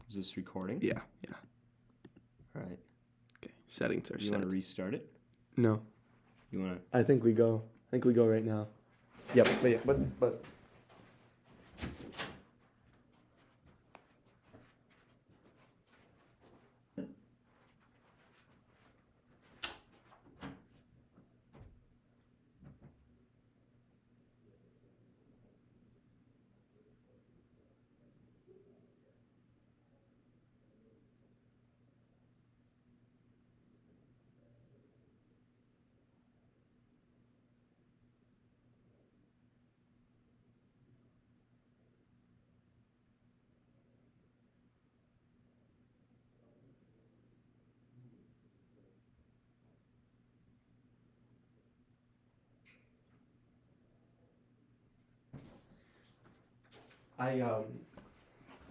Is this recording? Yeah. All right. Okay. Settings are set. You want to restart it? No. You want I think we go. Right now. Yep. But.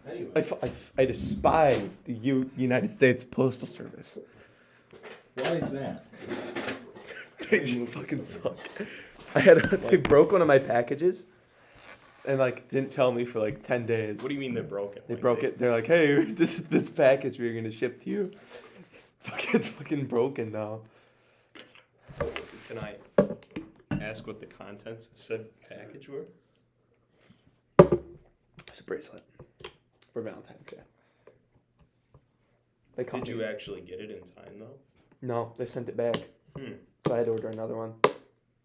Anyway. I despise the United States Postal Service. Why is that? They just fucking suck. They broke one of my packages, and didn't tell me for 10 days. What do you mean they broke it? They broke it. They're like, hey, this package we're gonna ship to you. It's fucking broken now. Can I ask what the contents of said package were? It's a bracelet for Valentine's Day. Did you actually get it in time though? No, they sent it back. So I had to order another one.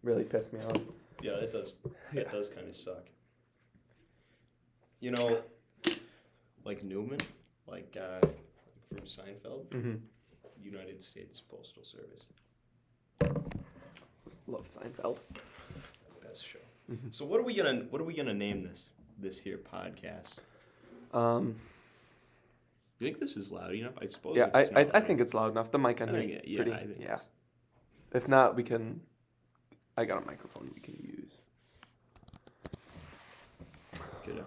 Really pissed me off. Yeah, that does kind of suck. You know, like Newman, from Seinfeld, United States Postal Service. Love Seinfeld. Best show. So what are we gonna name this here podcast? You think this is loud enough? I suppose. Yeah, I think it's loud enough. The mic on here. I think. Yeah. If not, we can. I got a microphone we can use. Good.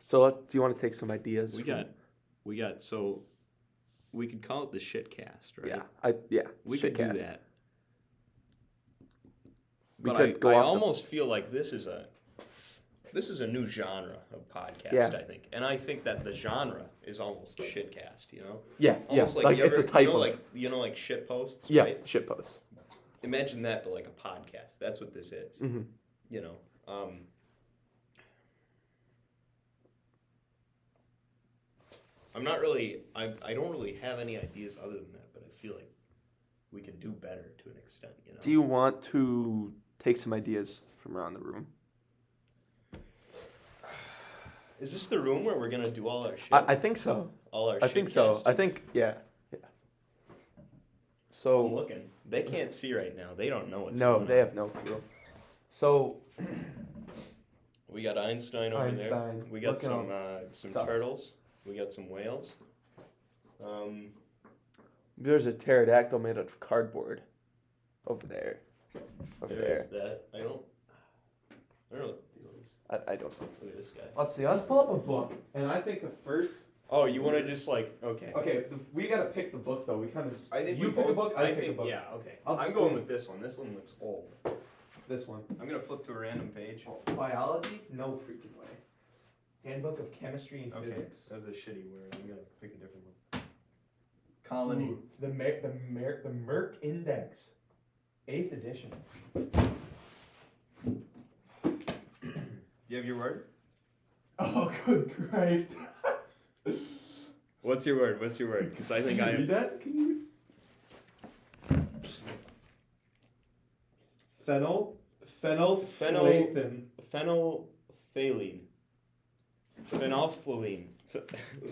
So do you want to take some ideas? We got. So we could call it the shitcast, right? We could shitcast. do that. We but could go I off almost feel like this is a new genre of podcast, I think. And I think that the genre is almost shitcast, you know? Yeah, almost like it's a type of... like shit posts, yeah, right? Shit posts. Imagine that, but like a podcast. That's what this is. Mm-hmm. You know? I'm not really... I don't really have any ideas other than that, but I feel like we can do better to an extent, you know? Do you want to take some ideas from around the room? Is this the room where we're gonna do all our shit? I think so. All our shit. I think so. Casting? I think yeah. So I'm looking. They can't see right now. They don't know what's no, going on. they have no clue. So we got Einstein over there. We got some turtles. We got some whales. There's a pterodactyl made out of cardboard over there. There's that. I don't know what the deal is. I don't know. Look at this guy. Let's see. Let's pull up a book, and I think the first. Oh, you want to just okay. Okay, we gotta pick the book though. We kind of. I think you pick a book. I pick a book. Yeah. Okay. I'm going with this one. This one looks old. This one. I'm gonna flip to a random page. Biology? No freaking way. Handbook of Chemistry and Physics. That was a shitty word. I'm gonna pick a different one. Colony. Ooh, the Merck Index, 8th edition. Do you have your word? Oh, good Christ. What's your word? Because I think I have... Read that? Can you read? Phenolphthalein. Phenolphthalein.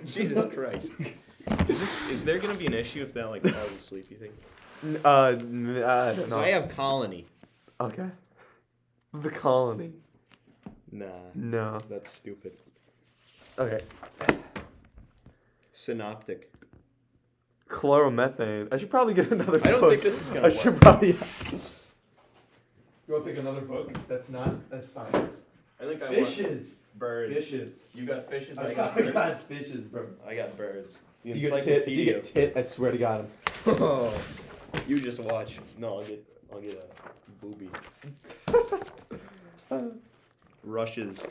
Jesus Christ. Is there gonna be an issue if that falls asleep, you think? I don't know. I have colony. Okay. The colony. Nah. No. That's stupid. Okay. Synoptic. Chloromethane. I should probably get another book. I don't think this is gonna work. I should probably... You want to pick another book? That's science. I think I Fishes. want birds. Fishes. You got fishes, I got birds? I got fishes, bro. I got birds. If you get tit, I swear to God. Oh, you just watch. No, I'll get a booby. Rushes.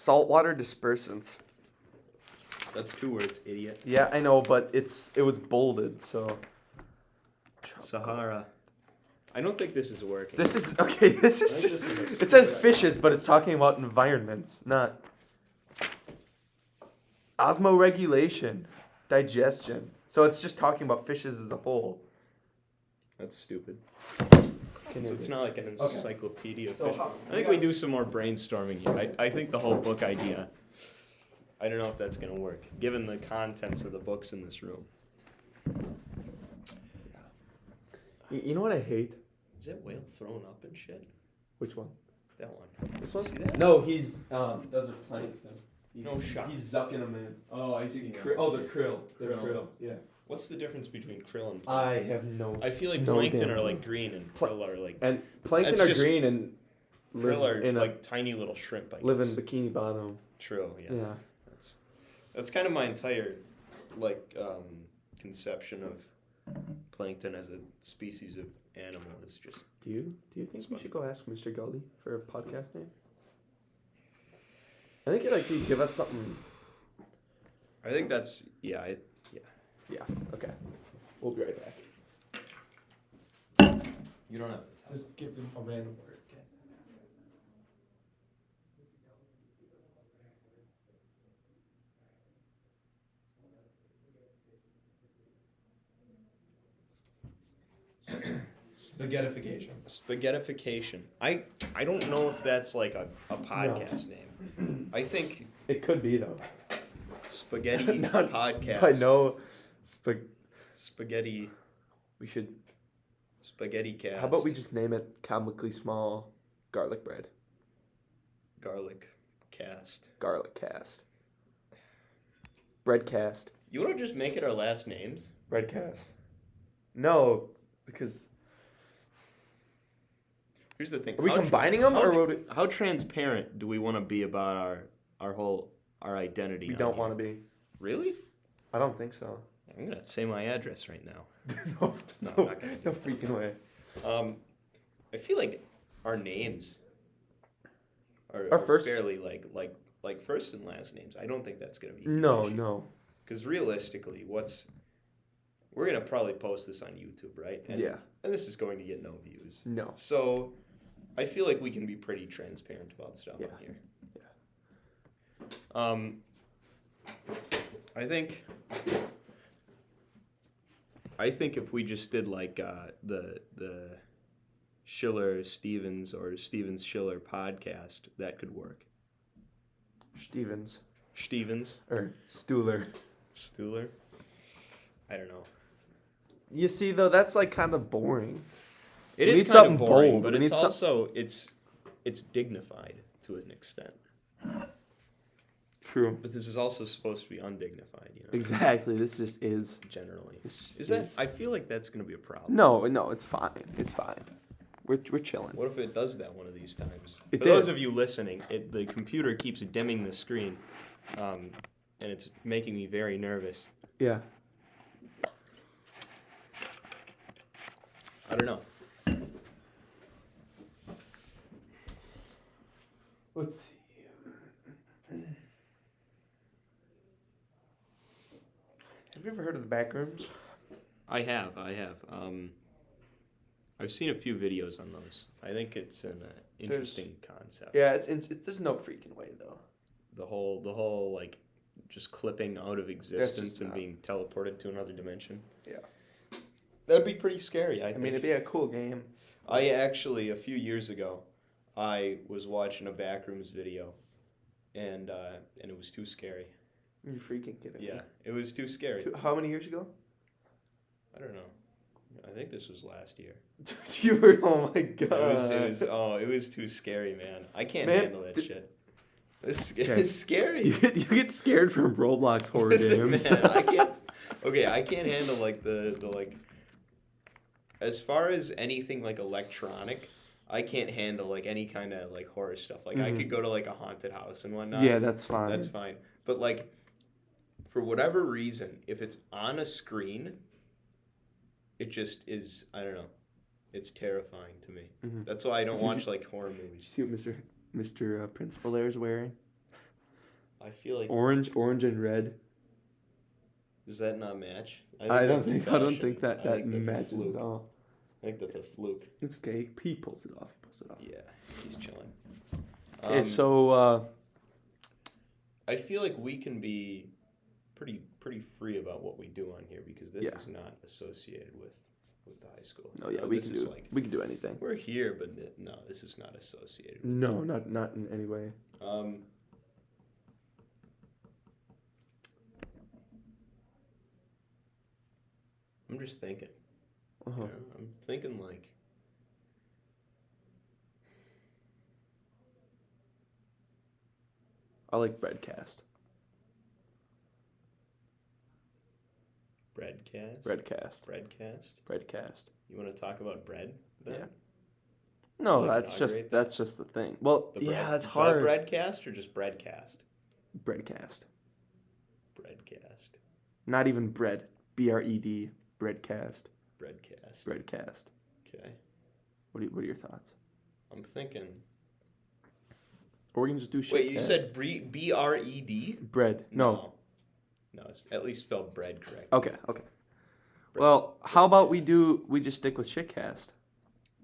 Saltwater dispersants. That's 2 words, idiot. Yeah, I know, but it was bolded, so. Sahara. I don't think this is working. This is okay. This is I just. just- It says fishes, but it's talking about environments, not. Osmoregulation, digestion. So it's just talking about fishes as a whole. That's stupid. Can So you- it's not like an encyclopedia. So fish. how- I think we do some more brainstorming here. I think the whole book idea. I don't know if that's gonna work, given the contents of the books in this room. You know what I hate? Is that whale thrown up and shit? Which one? That one. This one? See that? No, he's those are plankton. No shot. He's zucking them in. Oh, I see. Oh, the krill. The Krill. krill. Yeah. What's the difference between krill and I plankton? have no. I feel like no plankton damn are clue. like green and krill are like. And plankton That's are just- green and Krill are in like tiny little shrimp. I guess. live in Bikini Bottom. True. Yeah. Yeah. That's kind of my entire like conception of plankton as a species of animal is just. Do you think we should go ask Mr. Gully for a podcast name? I think he'd give us something. I think that's yeah. Yeah. Okay. We'll be right back. You don't have. Just give him a random word. Spaghettification. Spaghettification. I don't know if that's like a podcast name. I think It could be though. spaghetti Not- podcast. I know. Spaghetti. We should. Spaghetti cast. How about we just name it comically small garlic bread? garlic cast? Garlic cast. Breadcast. You want to just make it our last names? Breadcast. No, because Here's the thing. are we How tra- combining them how or tra- would How transparent do we want to be about our identity? we on don't here? want to be? Really? I don't think so. I'm gonna say my address right now. no, No, no, I'm not gonna do no freaking way. I feel like our names are, Our first- fairly like first and last names. I don't think that's gonna be No. Because realistically, we're gonna probably post this on YouTube, right? And, Yeah. And this is going to get no views. No. So, I feel like we can be pretty transparent about stuff Yeah. on here. Yeah. I think if we just did like the Schiller Stevens or Stevens Schiller podcast, that could work. Stevens Stevens or Stuhler. Stuhler. I don't know. You see, though, that's like kind of boring. It We is need kind of something boring, bold. but We it's need some- also it's dignified to an extent. True. But this is also supposed to be undignified, you know. Exactly. This just is. Generally, This just is that? I feel like that's gonna be a problem. No, it's fine. It's fine. We're chilling. What if it does that one of these times? It For did. those of you listening, the computer keeps dimming the screen, and it's making me very nervous. Yeah. I don't know. Let's see. Have you ever heard of the back rooms? I have. I've seen a few videos on those. I think it's an interesting concept. Yeah, there's no freaking way though. The whole like just clipping out of existence just and not- being teleported to another dimension. Yeah. That'd be pretty scary. I I think. mean, it'd be a cool game. I actually, a few years ago, I was watching a Backrooms video, and it was too scary. You're freaking kidding. Yeah, it was too scary. How many years ago? I don't know. I think this was last year. You were. Oh my god. It was too scary, man. I can't Man, handle that shit. It's Okay. scary. You get scared from Roblox horror Listen, games. man, I can't. Okay, I can't handle like the like. As far as anything like electronic, I can't handle like any kind of like horror stuff. Like I Mhm. could go to like a haunted house and whatnot. Yeah, that's fine. That's fine. But like, for whatever reason, if it's on a screen, it just is. I don't know. It's terrifying to me. Mhm. That's why I don't watch like horror Did you movies. see what Mr. Principal there is wearing? I feel like Orange and red. does that not match? I don't that's a think fashion. that I that think that's a matches fluke. at all. I think that's a fluke. It's gay. He pulls it off. Yeah, he's chilling. Okay, so I feel like we can be pretty free about what we do on here because this is not associated with the high school. No, yeah, we can do anything. We're here, but no, this is not associated. No, not in any way. I'm just thinking. Uh-huh. You know, I'm thinking like. I like Breadcast. Breadcast. You want to talk about bread then? Yeah. No, Like that's just the thing. Well, that's hard. The Breadcast or just Breadcast? Breadcast. Breadcast. Not even bread. BRED. Breadcast. Breadcast. Okay. What are your thoughts? I'm thinking. Or we can just do shit. Wait, you said BRED? Bread. No, it's at least spelled bread correct. Okay. Well, how about we just stick with shitcast?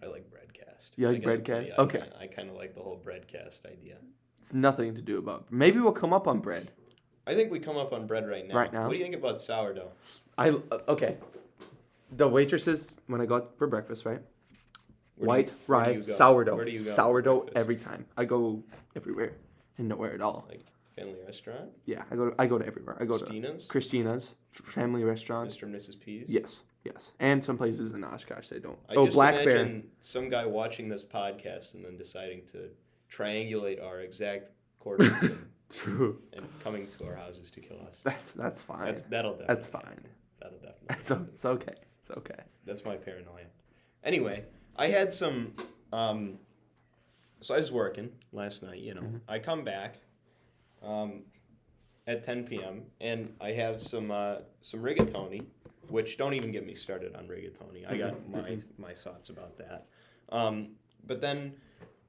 I like Breadcast. You like Breadcast? Okay. I kind of like the whole Breadcast idea. It's nothing to do about. Maybe we'll come up on bread. I think we come up on bread right now. Right now? What do you think about sourdough? Okay. The waitresses when I go out for breakfast, right? White rye sourdough. Where do you go? Sourdough every time. I go everywhere and nowhere at all. Like family restaurant? Yeah, I go to everywhere. I go to Christina's family restaurant. Mr. and Mrs. P's? Yes. And some places in Oshkosh they don't. I just Black imagine Bear. some guy watching this podcast and then deciding to triangulate our exact coordinates True. And coming to our houses to kill us. That's fine. That's fine. That'll definitely. It's okay. It's okay. That's my paranoia. Anyway, I had some. So I was working last night. You know, I come back at 10 p.m. and I have some rigatoni, which don't even get me started on rigatoni. I got my thoughts about that. But then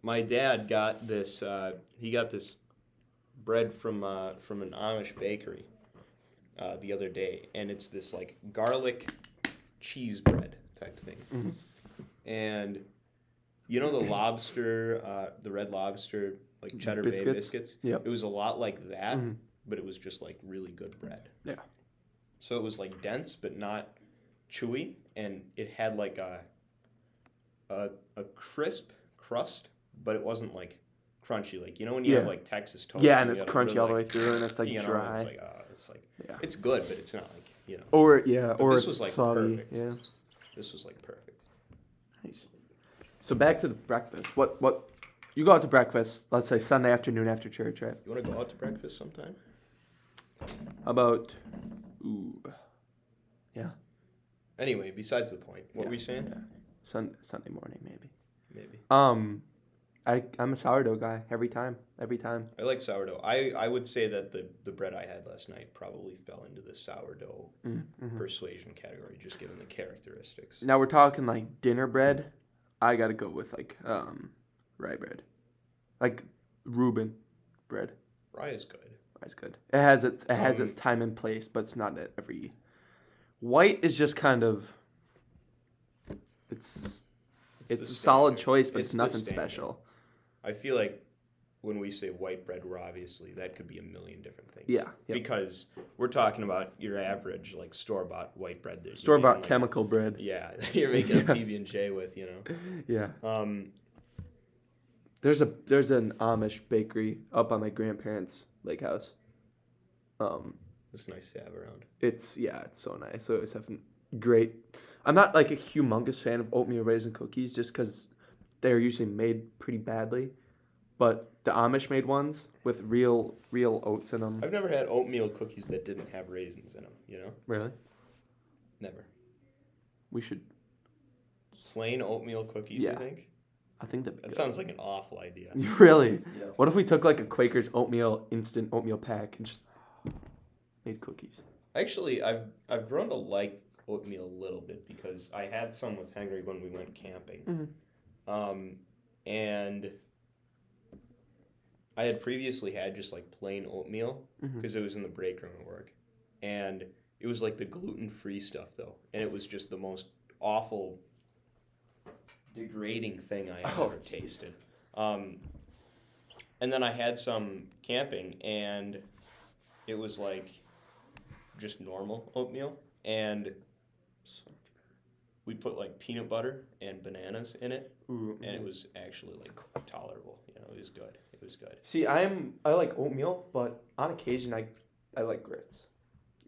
my dad got this. He got this bread from an Amish bakery the other day, and it's this like garlic cheese bread type thing. And you know the lobster, the Red Lobster, like Cheddar Bay biscuits? Yep. It was a lot like that, but it was just like really good bread. Yeah. So it was like dense but not chewy, and it had like a crisp crust, but it wasn't like crunchy. Like you know when you have like Texas toast. Yeah, and it's crunchy all the way through, and it's like dry. It's like it's good, but it's not like Or this was like soggy. perfect. Yeah. This was like perfect. Nice. So back to the breakfast. What you go out to breakfast? Let's say Sunday afternoon after church, right? You want to go out to breakfast sometime? How about? Yeah. Anyway, besides the point. What were you saying? Yeah. Sunday morning, maybe. Maybe. I'm a sourdough guy every time. I like sourdough. I would say that the bread I had last night probably fell into the sourdough persuasion category, just given the characteristics. Now we're talking like dinner bread. I gotta go with like rye bread, like Reuben bread. Rye is good. Rye's good. It has its time and place, but it's not at every. White is just kind of. It's a solid choice, but it's nothing special. I feel like when we say white bread, that could be a million different things. Yeah. Because we're talking about your average, like, store-bought white bread. Store-bought chemical bread. Yeah, you're making a PB&J with, Yeah. There's an Amish bakery up on my grandparents' lake house. It's nice to have around. It's so nice. So it's having great. I'm not like a humongous fan of oatmeal raisin cookies just because they're usually made pretty badly, but the Amish made ones with real oats in them. I've never had oatmeal cookies that didn't have raisins in them, Really? Never. We should. Plain oatmeal cookies, you think? I think that sounds like an awful idea. Really? Yeah. What if we took like a Quaker's instant oatmeal pack and just made cookies? Actually, I've grown to like oatmeal a little bit because I had some with Henry when we went camping. And I had previously had just like plain oatmeal Mhm. because it was in the break room at work, and it was like the gluten-free stuff though, and it was just the most awful, degrading thing I have Oh, ever tasted. Um, and then I had some camping, and it was like just normal oatmeal, and we put like peanut butter and bananas in it, Ooh, and it was actually like tolerable. It was good. It was good. See, I like oatmeal, but on occasion I like grits.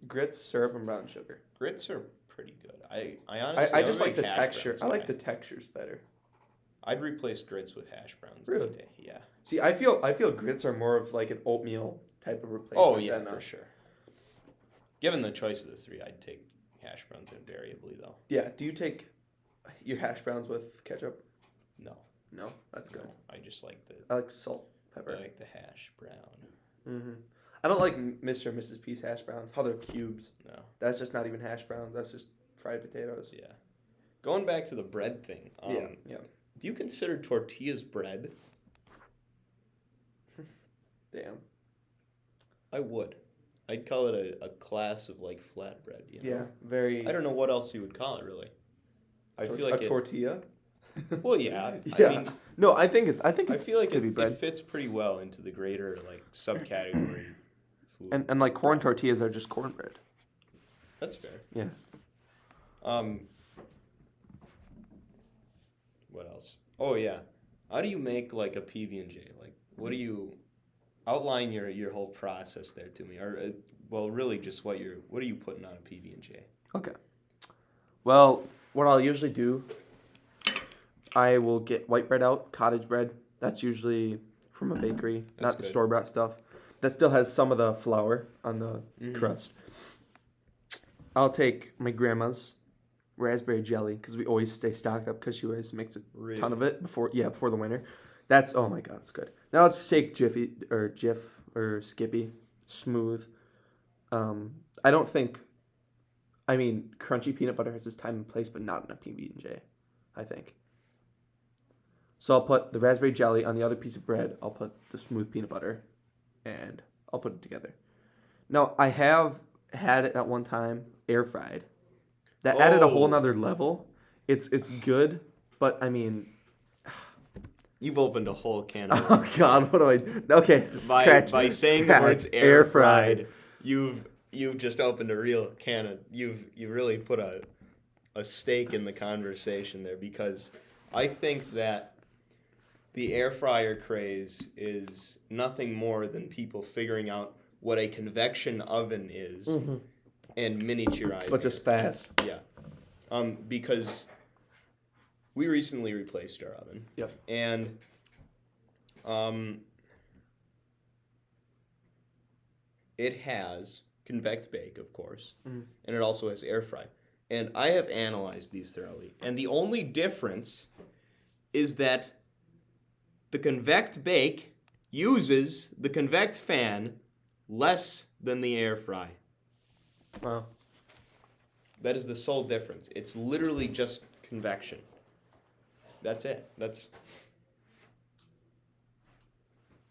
Grits, syrup, and brown sugar. Grits are pretty good. I honestly I I'm just a like the big hash texture. browns I like guy. the textures better. I'd replace grits with hash browns Really? any day. Yeah. See, I feel grits are more of like an oatmeal type of replacement. Oh yeah, than, for sure. Given the choice of the three, I'd take hash browns invariably though. Yeah. Do you take your hash browns with ketchup? No. No, that's good. No, I just like I like salt, pepper. I like the hash brown. Mm-hmm. I don't like Mr. and Mrs. P's hash browns. How they're cubes. No. That's just not even hash browns. That's just fried potatoes. Yeah. Going back to the bread thing. Yeah. Do you consider tortillas bread? Damn. I would. I'd call it a class of like flatbread. Yeah. Very. I don't know what else you would call it really. I feel like a tortilla. Well, yeah. Yeah. I mean, no, I think it's. I feel like could be bread. it fits pretty well into the greater like subcategory food. And like corn tortillas are just cornbread. That's fair. Yeah. What else? Oh yeah. How do you make like a PB&J? Like, what do you outline your whole process there to me? Or well, really just what are you putting on a PB&J? Okay. Well, what I'll usually do, I will get white bread out, cottage bread. That's usually from a bakery, That's not good. the store-bought stuff. That still has some of the flour on the crust. I'll take my grandma's raspberry jelly because we always stay stocked up because she always makes a ton of it before the winter. That's, oh my god, it's good. Now let's take Jif or Skippy, smooth. I don't think, I mean, crunchy peanut butter has its time and place, but not in a PB&J, I think. So I'll put the raspberry jelly on the other piece of bread. I'll put the smooth peanut butter, and I'll put it together. Now, I have had it at one time air fried. That added a whole nother level. It's good, but I mean, you've opened a whole can of oh god, what do I? Okay, by saying the words air fried, you've just opened a real can of you really put a stake in the conversation there, because I think that the air fryer craze is nothing more than people figuring out what a convection oven is and miniaturizing. But just fast. Yeah. Because we recently replaced our oven. Yep. And it has convect bake, of course, and it also has air fry. And I have analyzed these thoroughly, and the only difference is that the convect bake uses the convect fan less than the air fry. Wow. That is the sole difference. It's literally just convection. That's it. That's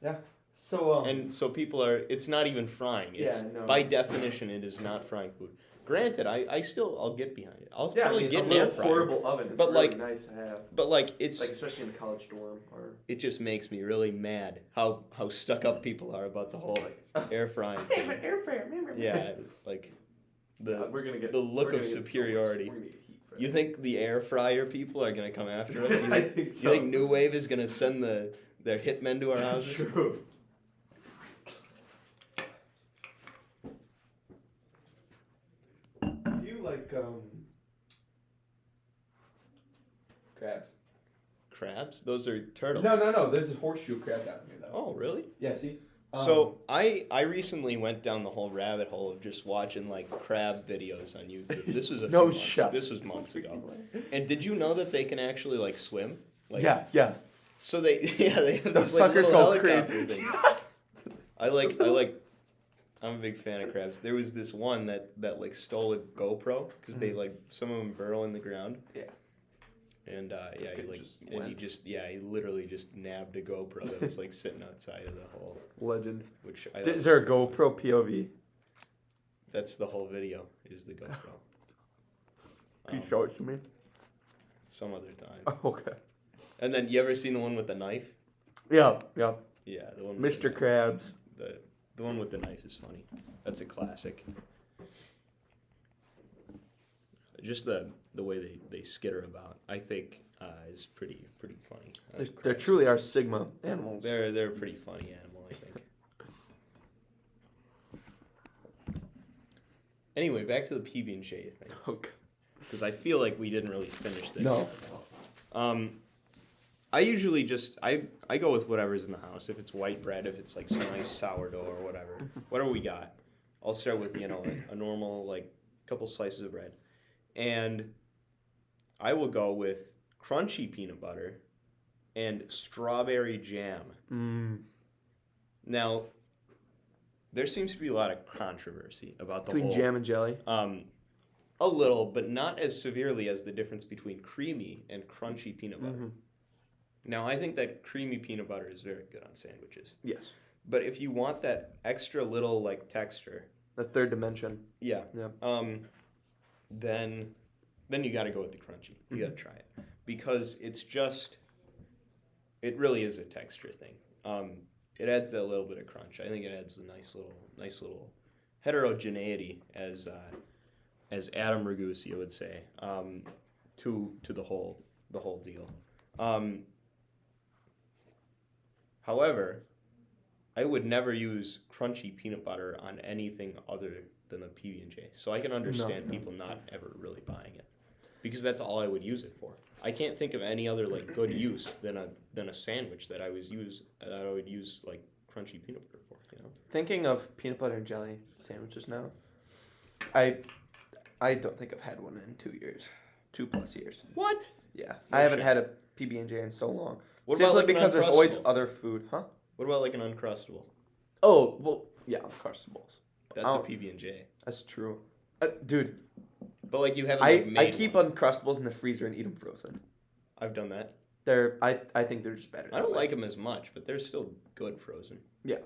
Yeah. So and so people are. It's not even frying. It's by definition, it is not frying food. Granted, I'll get behind it. I'll probably get an air fryer. portable oven. It's but really like, nice to have. But like it's Like especially in the college dorm or. It just makes me really mad how stuck up people are about the whole air frying thing. Air fryer. Yeah, like we're gonna get the look of superiority. You think the air fryer people are gonna come after us? I think so. You think New Wave is gonna send their hitmen to our houses? True. Do you like crabs? Crabs? Those are turtles. No. There's a horseshoe crab down here though. Oh, really? Yeah. See. So I recently went down the whole rabbit hole of just watching like crab videos on YouTube. This was a few months. This was months ago. And did you know that they can actually like swim? Like, yeah. So they have Those these like suckers little called helicopter things. I'm a big fan of crabs. There was this one that like stole a GoPro because they like some of them burrow in the ground. Yeah. And yeah, he literally just nabbed a GoPro that was like sitting outside of the hole. Legend. Which I Is there a GoPro POV? That's the whole video. Is the GoPro. Can you show it to me? Some other time. Oh, okay. And then you ever seen the one with the knife? Yeah. Yeah, the one. With Mr. Krabs. The one with the knife is funny. That's a classic. Just the way they skitter about, I think, is pretty funny. They truly are Sigma animals. They're a pretty funny animal, I think. Anyway, back to the PB&J thing. Okay. Because I feel like we didn't really finish this. No. I usually just I go with whatever's in the house. If it's white bread, if it's like some nice sourdough or whatever we got. I'll start with a normal like couple slices of bread, and I will go with crunchy peanut butter and strawberry jam. Now, there seems to be a lot of controversy about the Between whole jam and jelly. A little, but not as severely as the difference between creamy and crunchy peanut butter. Mm-hmm. Now, I think that creamy peanut butter is very good on sandwiches. Yes. But if you want that extra little like texture, The third dimension. yeah. Yeah. Then you got to go with the crunchy. You got to try it because it really is a texture thing. It adds that little bit of crunch. I think it adds a nice little heterogeneity as Adam Ragusa would say, to the whole deal. However, I would never use crunchy peanut butter on anything other than the PB&J. So I can understand people not ever really buying it, because that's all I would use it for. I can't think of any other like good use than a sandwich that I would use like crunchy peanut butter for. You know. Thinking of peanut butter and jelly sandwiches now, I don't think I've had one in 2 years, 2+ years. What? Yeah, No I haven't shit. had a PB&J in so long. What Simply about like because an there's always Uncrustable? other food, huh? What about like an Uncrustable? Oh well, yeah, Uncrustables. That's a PB&J. That's true, dude. But like you haven't I made keep one. Uncrustables in the freezer and eat them frozen. I've done that. I think they're just better. I don't like them as much, but they're still good frozen. Yeah,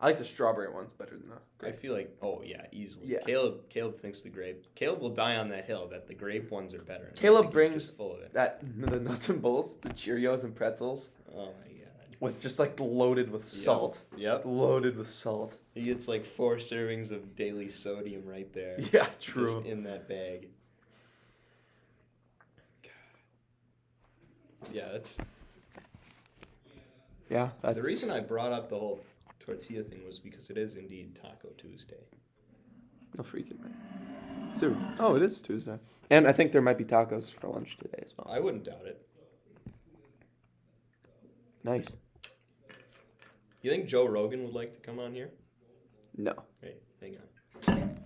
I like the strawberry ones better than the I grape. feel like, easily. Yeah. Caleb thinks the grape. Caleb will die on that hill that the grape ones are better. And Caleb I think he's brings just full of it. the nuts and bolts, the Cheerios and pretzels, Oh my god. with just like loaded with Yep. salt. Yep. Loaded with salt. He gets like 4 servings of daily sodium right there. Yeah, true. Just in that bag. Yeah, that's Yeah, that's the reason I brought up the whole tortilla thing was because it is indeed Taco Tuesday. No freaking way. So, it is Tuesday, and I think there might be tacos for lunch today as well. I wouldn't doubt it. Nice. You think Joe Rogan would like to come on here? No. Hey, hang on.